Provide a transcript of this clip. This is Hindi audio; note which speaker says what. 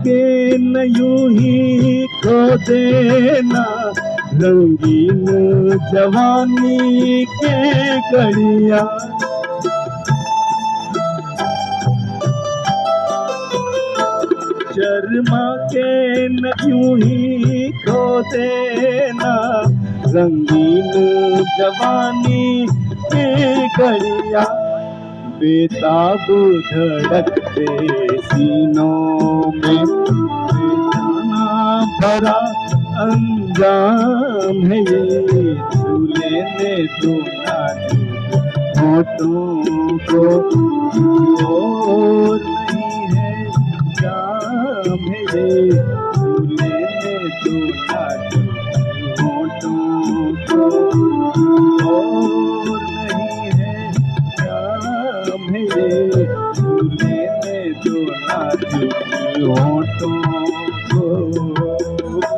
Speaker 1: के न यूं ही खो देना, रंगीन जवानी के घड़ियां। शर्मा के न यूं ही खो देना, रंगीन जवानी के घड़ियां। बेताब धड़कते सीनों में बेजाना भरा अंजाम है ये, झूले में तो नाजुक होठों को और नहीं है जाम है ये, झूले में तो नाजुक होठों को और नहीं है जाम है ये, झूले में तो नाजुक होठों